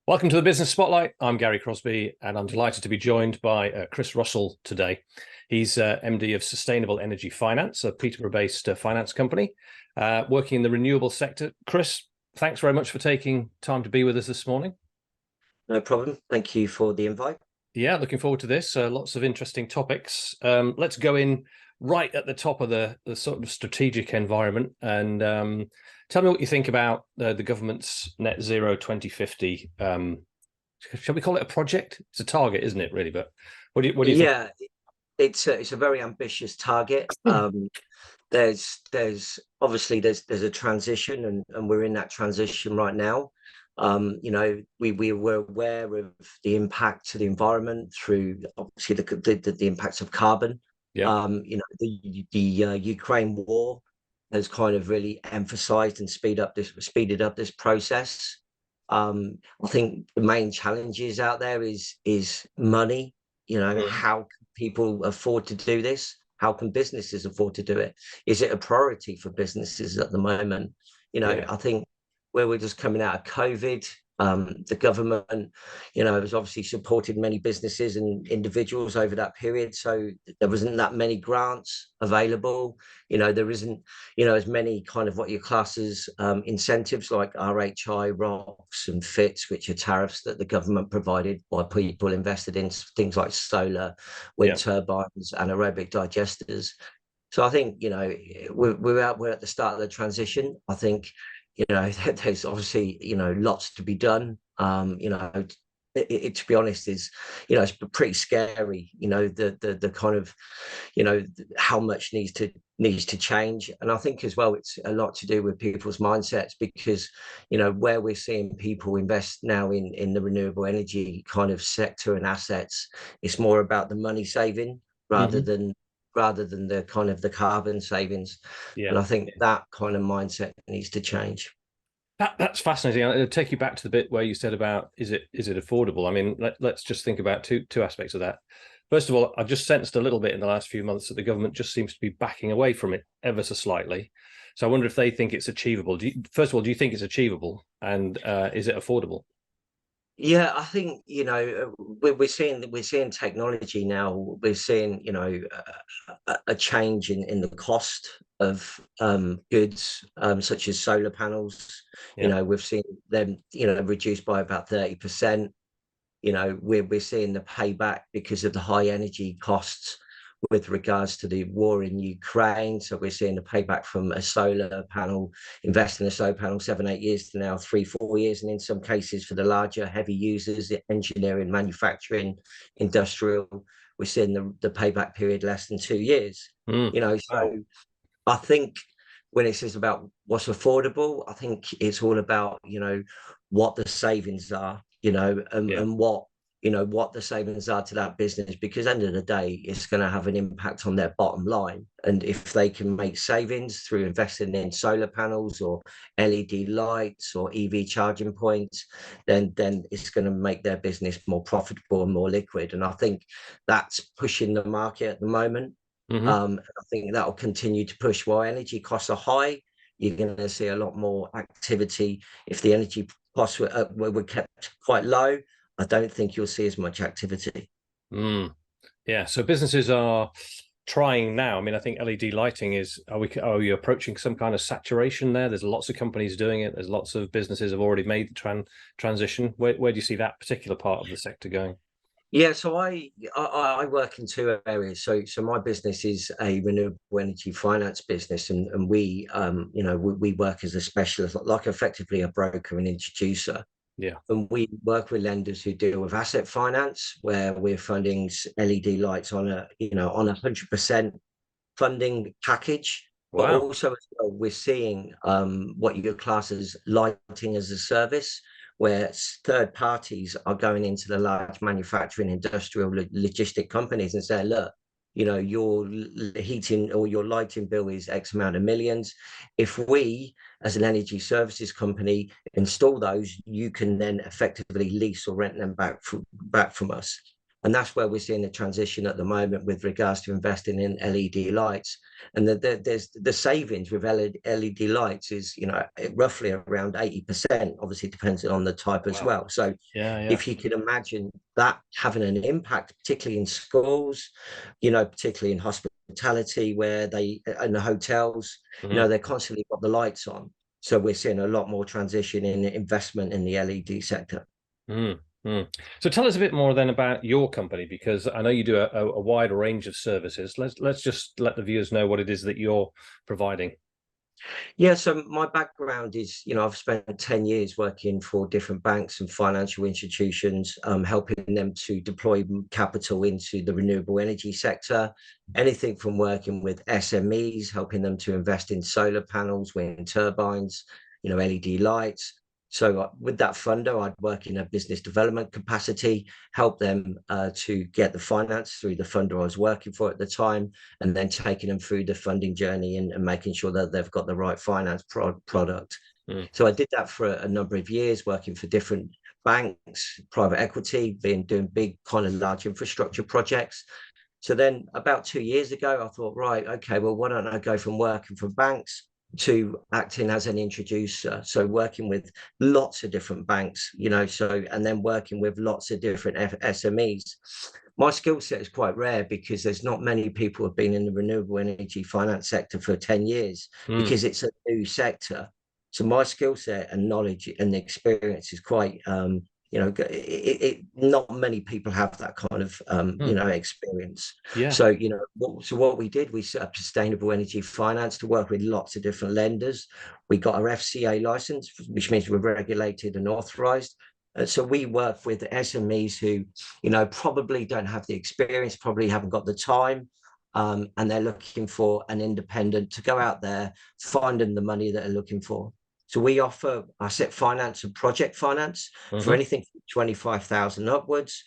Welcome to the Business Spotlight. I'm Gary Crosby, and I'm delighted to be joined by Chris Russell today. He's MD of Sustainable Energy Finance, a Peterborough-based finance company working in the renewable sector. Chris, thanks very much for taking time to be with us this morning. No problem. Thank you for the invite. Yeah, looking forward to this. Lots of interesting topics. Let's go in right at the top of the sort of strategic environment and tell me what you think about the government's net zero 2050. Shall we call it a project? It's a target, isn't it, really? But what do you think? Yeah, it's a very ambitious target. There's obviously there's a transition, and we're in that transition right now. We were aware of the impact to the environment through obviously the impacts of carbon. Yeah. The Ukraine war has kind of really emphasized and speeded up this process. I think the main challenges out there is money. How can people afford to do this? How can businesses afford to do it? Is it a priority for businesses at the moment? I think where we're just coming out of COVID, the government, has obviously supported many businesses and individuals over that period. So there wasn't that many grants available. There isn't, as many kind of what your classes incentives like RHI, ROCs and FITs, which are tariffs that the government provided while people invested in things like solar, wind turbines, anaerobic digesters. So I think, we're at the start of the transition. I think, there's obviously, lots to be done. To be honest, it's pretty scary, the kind of, how much needs to change. And I think as well, it's a lot to do with people's mindsets because, where we're seeing people invest now in the renewable energy kind of sector and assets, it's more about the money saving rather than the kind of the carbon savings. And I think that kind of mindset needs to change. That's fascinating. I'll take you back to the bit where you said about is it affordable? I mean, let's just think about two aspects of that. First of all, I've just sensed a little bit in the last few months that the government just seems to be backing away from it ever so slightly. So I wonder if they think it's achievable. First of all, do you think it's achievable, and is it affordable? Yeah, I think we're seeing technology now. We're seeing a change in the cost of goods such as solar panels. We've seen them reduced by about 30%. We're seeing the payback because of the high energy costs with regards to the war in Ukraine. So we're seeing the payback from a solar panel, invest in a solar panel 7-8 years to now 3-4 years. And in some cases for the larger heavy users, the engineering, manufacturing, industrial, we're seeing the payback period less than 2 years. So I think when it says about what's affordable, I think it's all about, what the savings are, and what the savings are to that business, because at the end of the day, it's going to have an impact on their bottom line. And if they can make savings through investing in solar panels or LED lights or EV charging points, then it's going to make their business more profitable and more liquid. And I think that's pushing the market at the moment. I think that will continue to push while energy costs are high. You're going to see a lot more activity. If the energy costs were kept quite low, I don't think you'll see as much activity. Yeah, so businesses are trying now. I mean, I think LED lighting are we approaching some kind of saturation there? There's lots of companies doing it. There's lots of businesses have already made the transition. Where do you see that particular part of the sector going? Yeah, so I work in two areas. So my business is a renewable energy finance business, and we we work as a specialist, like effectively a broker and introducer. Yeah. And we work with lenders who deal with asset finance, where we're funding LED lights on a 100% funding package. But Wow. also as well, we're seeing what your class is lighting as a service, where third parties are going into the large manufacturing, industrial, logistic companies and saying, look, your heating or your lighting bill is X amount of millions. If we, as an energy services company, install those, you can then effectively lease or rent them back from us. And that's where we're seeing the transition at the moment with regards to investing in LED lights. And there's the savings with LED lights is, roughly around 80%. Obviously, it depends on the type as well. So Yeah. if you can imagine that having an impact, particularly in schools, particularly in hospitality, where in the hotels, they're constantly got the lights on. So we're seeing a lot more transition in investment in the LED sector. Mm, mm. So tell us a bit more then about your company, because I know you do a wide range of services. Let's just let the viewers know what it is that you're providing. Yeah, so my background is, I've spent 10 years working for different banks and financial institutions, helping them to deploy capital into the renewable energy sector. Anything from working with SMEs, helping them to invest in solar panels, wind turbines, LED lights. So with that funder, I'd work in a business development capacity, help them to get the finance through the funder I was working for at the time, and then taking them through the funding journey and making sure that they've got the right finance product. So I did that for a number of years, working for different banks, private equity, doing big kind of large infrastructure projects. So then about 2 years ago, I thought, right, okay, well, why don't I go from working for banks to acting as an introducer? So working with lots of different banks, and then working with lots of different SMEs. My skill set is quite rare because there's not many people who have been in the renewable energy finance sector for 10 years because it's a new sector. So my skill set and knowledge and experience is quite not many people have that kind of experience. Yeah. So what we did, we set up sustainable energy finance to work with lots of different lenders. We got our FCA license, which means we're regulated and authorized. So we work with SMEs who probably don't have the experience, probably haven't got the time, and they're looking for an independent to go out there, find them the money that they're looking for. So we offer asset finance and project finance for anything from 25,000 upwards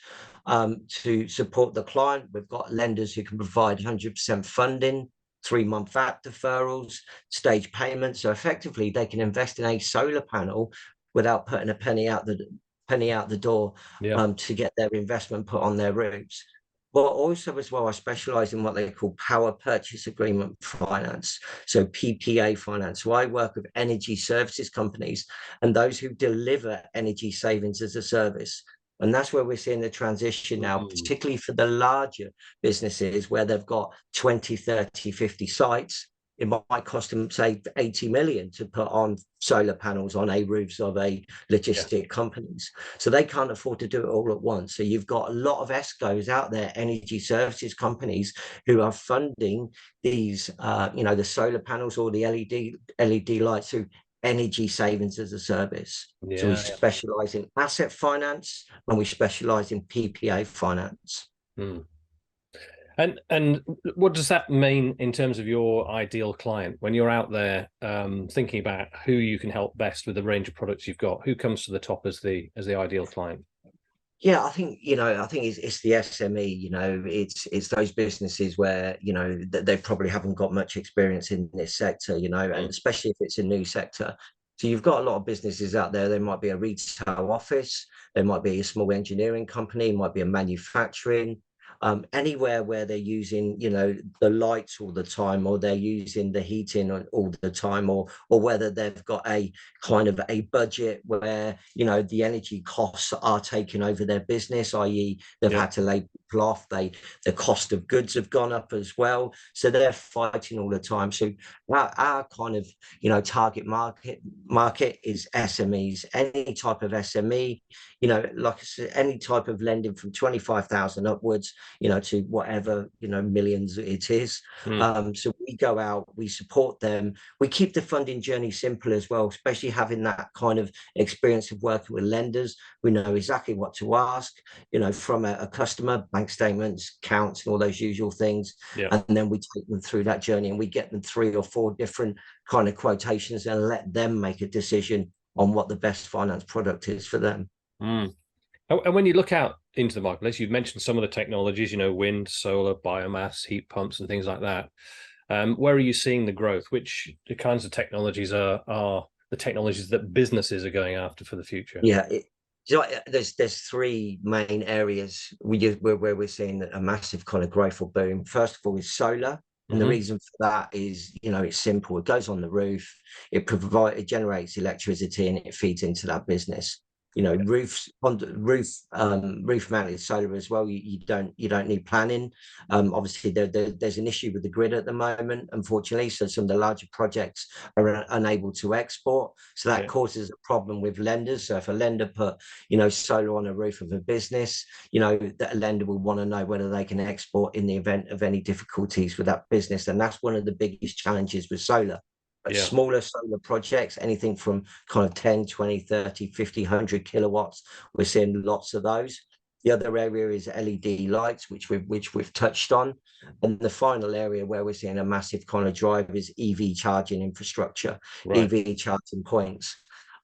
to support the client. We've got lenders who can provide 100% funding, 3-month VAT deferrals, stage payments. So effectively, they can invest in a solar panel without putting a penny out the door to get their investment put on their roofs. But also as well, I specialize in what they call power purchase agreement finance, so PPA finance. So I work with energy services companies and those who deliver energy savings as a service. And that's where we're seeing the transition now, particularly for the larger businesses where they've got 20, 30, 50 sites. It might cost them, say, 80 million to put on solar panels on roofs of logistic companies. So they can't afford to do it all at once. So you've got a lot of ESCOs out there, energy services companies, who are funding these, the solar panels or the LED lights through energy savings as a service. So we specialize in asset finance and we specialize in PPA finance. And what does that mean in terms of your ideal client when you're out there thinking about who you can help best with the range of products you've got? Who comes to the top as the ideal client? Yeah, I think it's the SME. It's those businesses where they probably haven't got much experience in this sector. And especially if it's a new sector. So you've got a lot of businesses out there. There might be a retail office, there might be a small engineering company, might be a manufacturing. Anywhere where they're using, the lights all the time, or they're using the heating all the time, or whether they've got a kind of a budget where, the energy costs are taking over their business, i.e. they've had to lay people off, the cost of goods have gone up as well. So they're fighting all the time. So our kind of, target market is SMEs, any type of SME, like I said, any type of lending from 25,000 upwards, to whatever, millions it is. So we go out, we support them. We keep the funding journey simple as well, especially having that kind of experience of working with lenders. We know exactly what to ask, from a customer, bank statements, counts, and all those usual things. And then we take them through that journey and we get them 3 or 4 different kind of quotations and let them make a decision on what the best finance product is for them. And when you look out into the marketplace, you've mentioned some of the technologies, wind, solar, biomass, heat pumps, and things like that. Where are you seeing the growth? Which kinds of technologies are the technologies that businesses are going after for the future? Yeah, There's three main areas where we're seeing a massive kind of growth or boom. First of all, is solar. And the Hmm. reason for that is, it's simple. It goes on the roof, it generates electricity, and it feeds into that business. Roofs on the roof mounted solar as well. You don't need planning. Obviously, there's an issue with the grid at the moment, unfortunately. So some of the larger projects are unable to export. So that Yeah, causes a problem with lenders. So if a lender put, solar on a roof of a business, that a lender will want to know whether they can export in the event of any difficulties with that business. And that's one of the biggest challenges with solar. But yeah, smaller solar projects, anything from kind of 10, 20, 30, 50, 100 kilowatts, we're seeing lots of those. The other area is LED lights, which we've touched on. And the final area where we're seeing a massive kind of drive is EV charging infrastructure, right. EV charging points.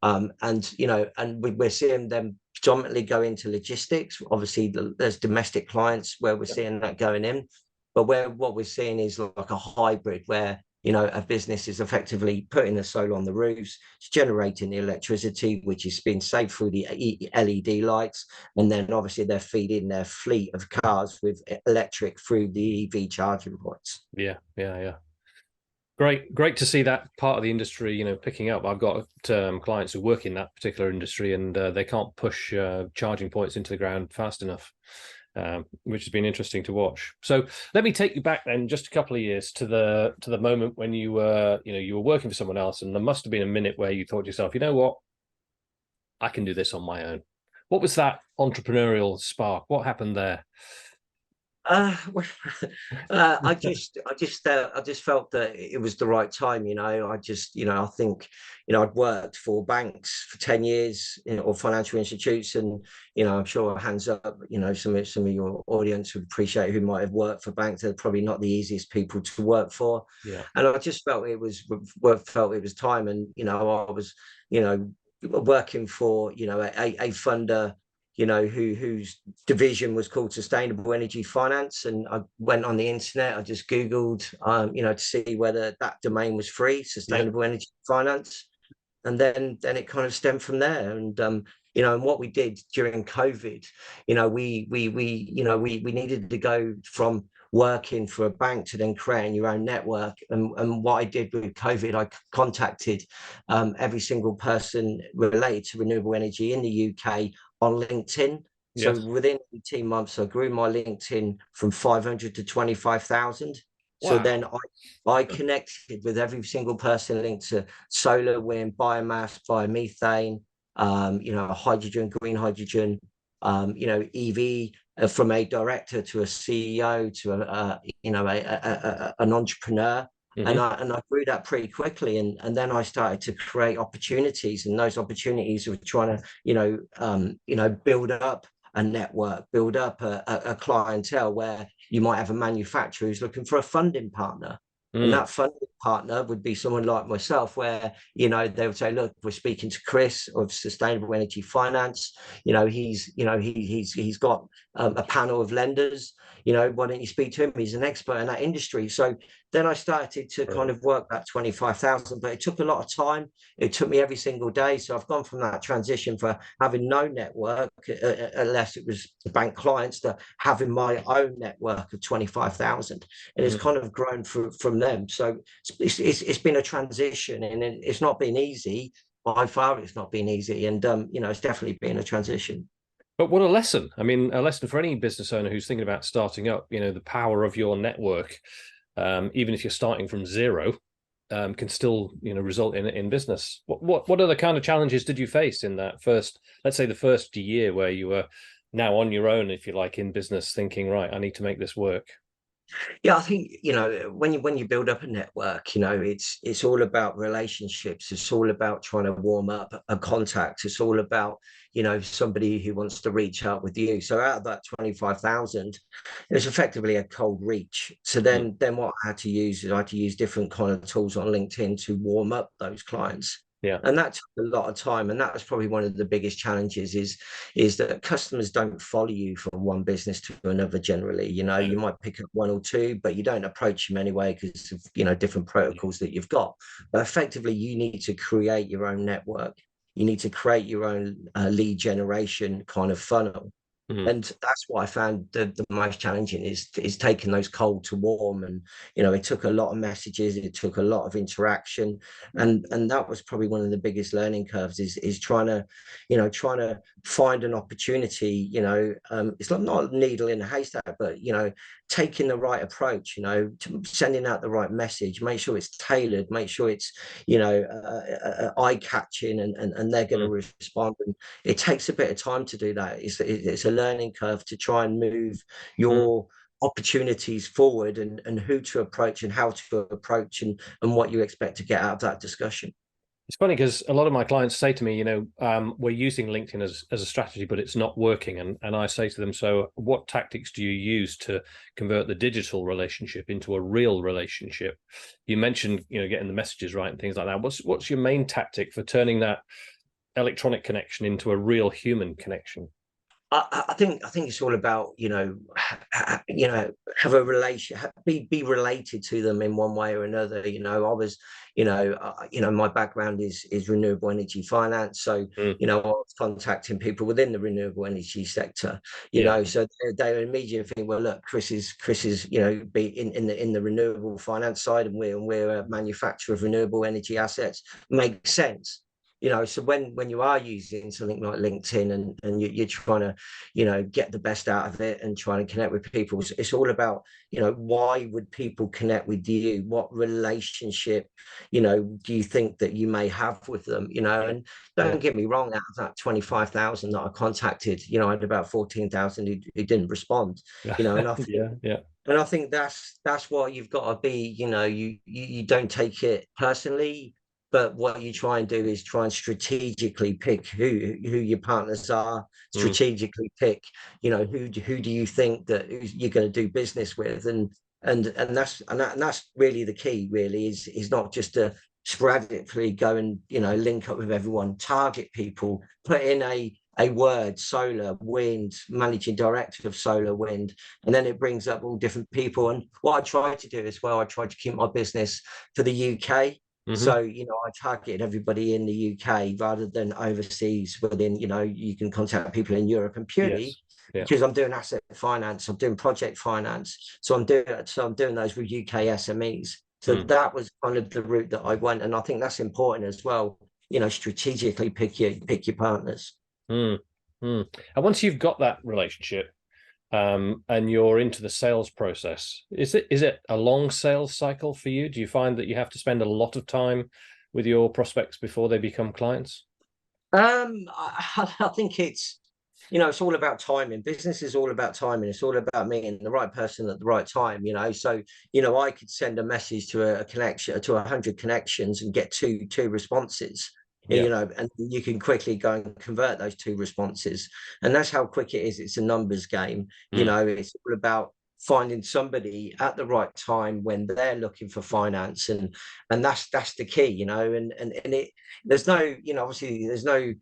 We're seeing them predominantly go into logistics. Obviously, there's domestic clients where we're seeing that going in, but what we're seeing is like a hybrid where, a business is effectively putting the solar on the roofs, it's generating the electricity, which is being saved through the LED lights, and then obviously they're feeding their fleet of cars with electric through the EV charging points. Yeah, yeah, yeah. Great to see that part of the industry, picking up. I've got clients who work in that particular industry, and they can't push charging points into the ground fast enough, which has been interesting to watch. So let me take you back then, just a couple of years to the moment when you were, you were working for someone else, and there must have been a minute where you thought to yourself, you know what, I can do this on my own. What was that entrepreneurial spark? What happened there? Well, I just felt that it was the right time. I think, I'd worked for banks for 10 years, or financial institutes, and I'm sure, hands up, some of your audience would appreciate who might have worked for banks. They're probably not the easiest people to work for, Yeah. and I just felt it was time, and I was, working for, a funder, whose division was called Sustainable Energy Finance. And I went on the internet, I just Googled, to see whether that domain was free, Yeah. Sustainable Energy Finance. And then it kind of stemmed from there. And what we did during COVID, we needed to go from working for a bank to then creating your own network. And what I did with COVID, I contacted every single person related to renewable energy in the UK on LinkedIn. So Yes. within 18 months, I grew my LinkedIn from 500 to 25,000. So then Wow. I connected with every single person linked to solar, wind, biomass, biomethane, hydrogen, green hydrogen, EV, from a director to a CEO to an entrepreneur. And Hmm. I grew that pretty quickly, and then I started to create opportunities, and those opportunities were trying to, build up a network, build up a clientele where you might have a manufacturer who's looking for a funding partner. And Mm. that funding partner would be someone like myself, where, they would say, look, we're speaking to Chris of Sustainable Energy Finance. He's got a panel of lenders. Why don't you speak to him? He's an expert in that industry. So then I started to kind Brilliant. of work that 25,000, but it took a lot of time. It took me every single day. So I've gone from that transition for having no network, unless it was bank clients, to having my own network of 25,000. And it's Mm. kind of grown from them. So it's been a transition, and it's not been easy. By far, it's not been easy. And, it's definitely been a transition. But what a lesson. I mean, a lesson for any business owner who's thinking about starting up, the power of your network, even if you're starting from zero, can still, result in business. What other kind of challenges did you face in that first, let's say the first year where you were now on your own, if you like, in business, thinking, right, I need to make this work? Yeah, I think, when you build up a network, it's all about relationships. It's all about trying to warm up a contact. It's all about, somebody who wants to reach out with you. So out of that 25,000, it's effectively a cold reach. So Mm. then what I had to use is I had to use different kind of tools on LinkedIn to warm up those clients. Yeah. And that took a lot of time. And that was probably one of the biggest challenges, is that customers don't follow you from one business to another generally. No. You might pick up one or two, but you don't approach them anyway because of, different Yeah. protocols that you've got. But effectively, you need to create your own network. you need to create your own lead generation kind of funnel. Mm. And that's what I found the most challenging is taking those cold to warm. And it took a lot of messages, it took a lot of interaction, and that was probably one of the biggest learning curves is trying to find an opportunity. It's not a needle in a haystack, but taking the right approach, sending out the right message, make sure it's tailored, make sure it's eye catching, and they're going to respond. And it takes a bit of time to do that. It's a learning curve to try and move your opportunities forward, and who to approach and how to approach, and what you expect to get out of that discussion. It's funny because a lot of my clients say to me, we're using LinkedIn as a strategy, but it's not working. And I say to them, so what tactics do you use to convert the digital relationship into a real relationship? You mentioned, getting the messages right and things like that. What's your main tactic for turning that electronic connection into a real human connection? I think it's all about have a relation, be related to them in one way or another. I was my background is renewable energy finance, so I was contacting people within the renewable energy sector. So they immediately think, well, look, Chris is be in the renewable finance side, and we're a manufacturer of renewable energy assets. Makes sense. So when you are using something like LinkedIn, and you're trying to get the best out of it and trying to connect with people, it's all about why would people connect with you? What relationship do you think that you may have with them? And don't get me wrong, out of that 25,000 that I contacted, I had about 14,000 who didn't respond. And I think and I think that's what you've got to be. You don't take it personally, but what you try and do is try and strategically pick who your partners are, strategically pick, who do you think that you're going to do business with, and that's really the key. Really, is not just to sporadically go and link up with everyone. Target people, put in a word: solar, wind, managing director of solar, wind, and then it brings up all different people. And what I try to do as well, I try to keep my business for the UK. So, I targeted everybody in the UK rather than overseas. Within, you can contact people in Europe, and purely because I'm doing asset finance, I'm doing project finance. So I'm doing those with UK SMEs. So that was kind of the route that I went. And I think that's important as well. Strategically pick your partners. And once you've got that relationship, and you're into the sales process, is it a long sales cycle for you? Do you find that you have to spend a lot of time with your prospects before they become clients? I think it's all about timing. Business is all about timing. It's all about meeting the right person at the right time. So I could send a message to a connection to 100 connections and get two responses. And you can quickly go and convert those two responses. And that's how quick it is. It's a numbers game. It's all about finding somebody at the right time when they're looking for finance. And that's the key, and it, there's no, obviously there's no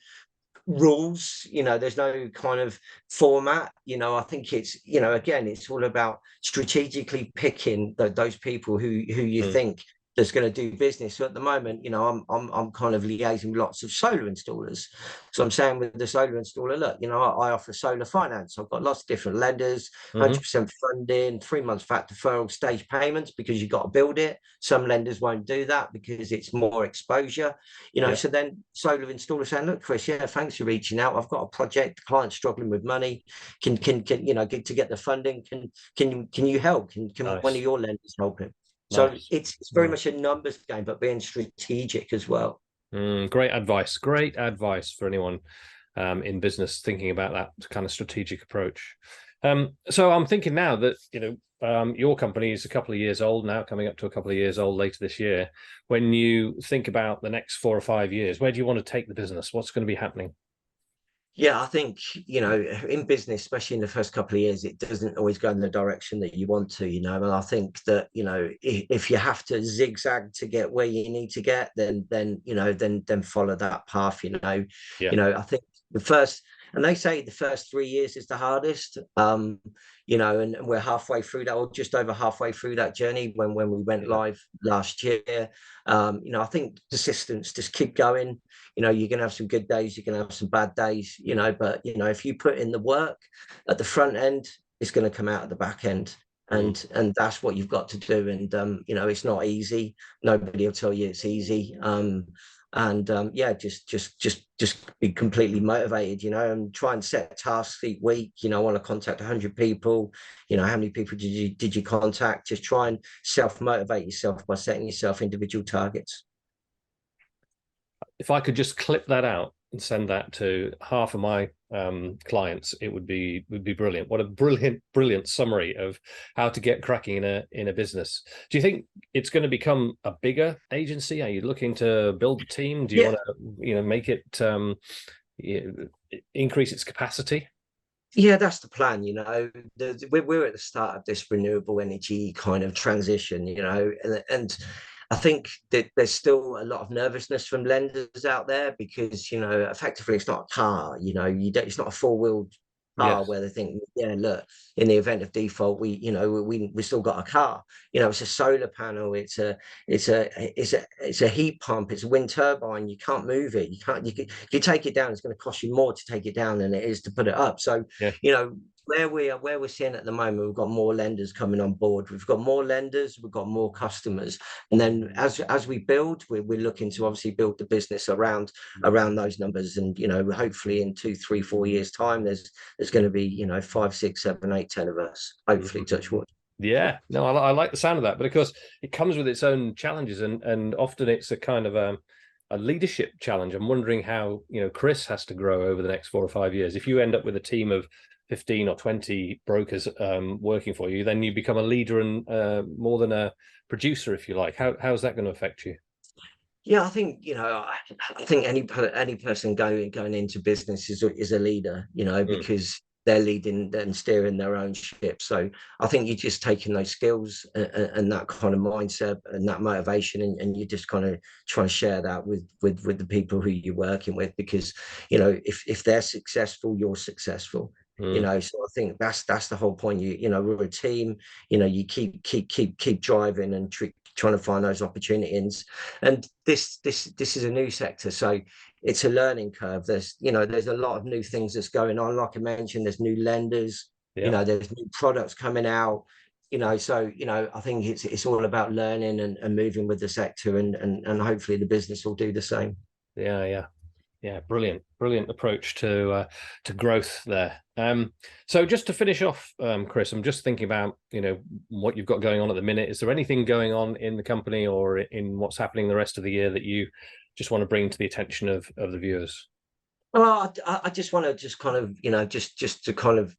rules, there's no kind of format. I think it's, again, it's all about strategically picking those people who you think that's going to do business. So at the moment, I'm kind of liaising with lots of solar installers. So I'm saying with the solar installer, look, I offer solar finance. I've got lots of different lenders, 100% funding, 3 months VAT deferral, stage payments, because you've got to build it. Some lenders won't do that because it's more exposure. So then solar installer saying, look, Chris, thanks for reaching out. I've got a project, the client's struggling with money. Can get to get the funding? Can you help? Can one of your lenders help him? So it's very much a numbers game, but being strategic as well. Great advice. Great advice for anyone in business thinking about that kind of strategic approach. So I'm thinking now that, your company is a couple of years old now, coming up to a couple of years old later this year. When you think about the next 4 or 5 years, where do you want to take the business? What's going to be happening? Yeah, I think, in business, especially in the first couple of years, it doesn't always go in the direction that you want to, and I think that, if you have to zigzag to get where you need to get, then follow that path. I think the first, And they say the first 3 years is the hardest. You know, and we're halfway through that, or just over halfway through that journey when we went live last year. You know, I think persistence, just keep going. You know, you're gonna have some good days, you're gonna have some bad days, you know, but you know, if you put in the work at the front end, it's gonna come out at the back end. And that's what you've got to do. And you know, it's not easy. Nobody will tell you it's easy. Yeah, just be completely motivated, you know, and try and set tasks each week. You know, I want to contact 100 people. You know, how many people did you contact? Just try and self-motivate yourself by setting yourself individual targets. If I could just clip that out and send that to half of my clients, it would be brilliant. What a brilliant summary of how to get cracking in a business. Do you think it's going to become a bigger agency? Are you looking to build a team? Do you want to, you know, make it increase its capacity? Yeah, that's the plan. You know, we're at the start of this renewable energy kind of transition. You know, and I think that there's still a lot of nervousness from lenders out there because, you know, effectively it's not a car, you know, it's not a four-wheeled car Yes. where they think, yeah, look, in the event of default, you know, we still got a car. You know, it's a solar panel, it's a heat pump, it's a wind turbine. You can't move it. If you take it down, it's going to cost you more to take it down than it is to put it up. So, Yeah. you know, where we're seeing at the moment, we've got more lenders coming on board. We've got more lenders, we've got more customers, and then as we build, we're looking to obviously build the business around those numbers. And you know, hopefully in 2, 3, 4 years' time, there's going to be, you know, 5, 6, 7, 8, 10 of us. Hopefully, touch wood. Yeah, no, I like the sound of that, but of course it comes with its own challenges, and often it's a kind of a leadership challenge. I'm wondering how, you know, Chris has to grow over the next 4 or 5 years. If you end up with a team of 15 or 20 brokers working for you, then you become a leader and more than a producer, if you like. How's that going to affect you? Yeah, I think, you know, I think any person going into business is a leader, you know, because they're leading and steering their own ship. So I think you're just taking those skills and that kind of mindset and that motivation, and you just kind of try and share that with the people who you're working with, because, you know, if they're successful, you're successful. You know, so I think that's the whole point. You know, we're a team. You know, you keep driving and trying to find those opportunities. And this is a new sector, so it's a learning curve. There's a lot of new things that's going on. Like I mentioned, there's new lenders. You know, there's new products coming out. You know, so you know, I think it's all about learning and moving with the sector, and hopefully the business will do the same. Yeah, brilliant approach to growth there. So just to finish off, Chris, I'm just thinking about, you know, what you've got going on at the minute. Is there anything going on in the company or in what's happening the rest of the year that you just want to bring to the attention of the viewers? Well, I just want to just kind of, you know, just to kind of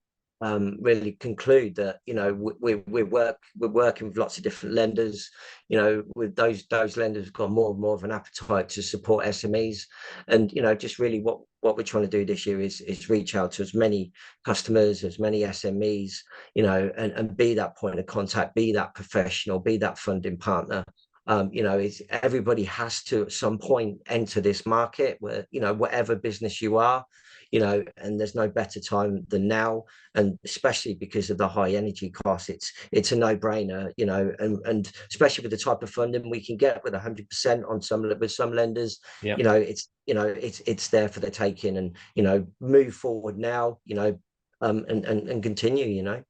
really conclude that, you know, we're working with lots of different lenders. You know, with those lenders have got more and more of an appetite to support SMEs. And you know, just really what we're trying to do this year is reach out to as many customers, as many SMEs, you know, and be that point of contact, be that professional, be that funding partner. You know, everybody has to at some point enter this market, where, you know, whatever business you are, you know, and there's no better time than now. And especially because of the high energy costs, it's a no-brainer, you know, and especially with the type of funding we can get with 100% on some lenders. You know, it's there for the taking. And you know, move forward now, you know, and continue, you know.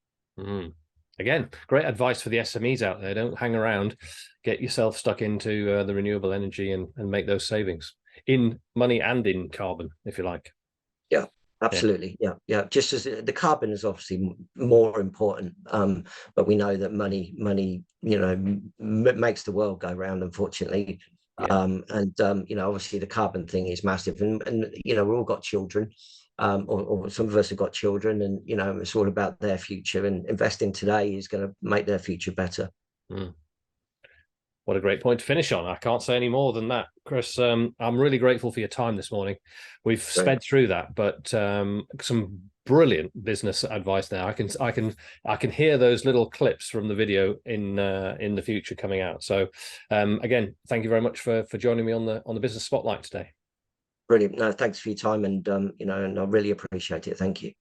Again, great advice for the SMEs out there. Don't hang around. Get yourself stuck into the renewable energy and make those savings in money and in carbon, if you like. Yeah, absolutely. Yeah. Just as the carbon is obviously more important, but we know that money, you know, makes the world go round, unfortunately. You know, obviously the carbon thing is massive, and you know, we've all got children. Or some of us have got children, and you know, it's all about their future, and investing today is going to make their future better. What a great point to finish on. I can't say any more than that, Chris. I'm really grateful for your time this morning. We've sped through that, but some brilliant business advice there. I can hear those little clips from the video in the future coming out. So again, thank you very much for joining me on the Business Spotlight today. Brilliant. No, thanks for your time, and and I really appreciate it. Thank you.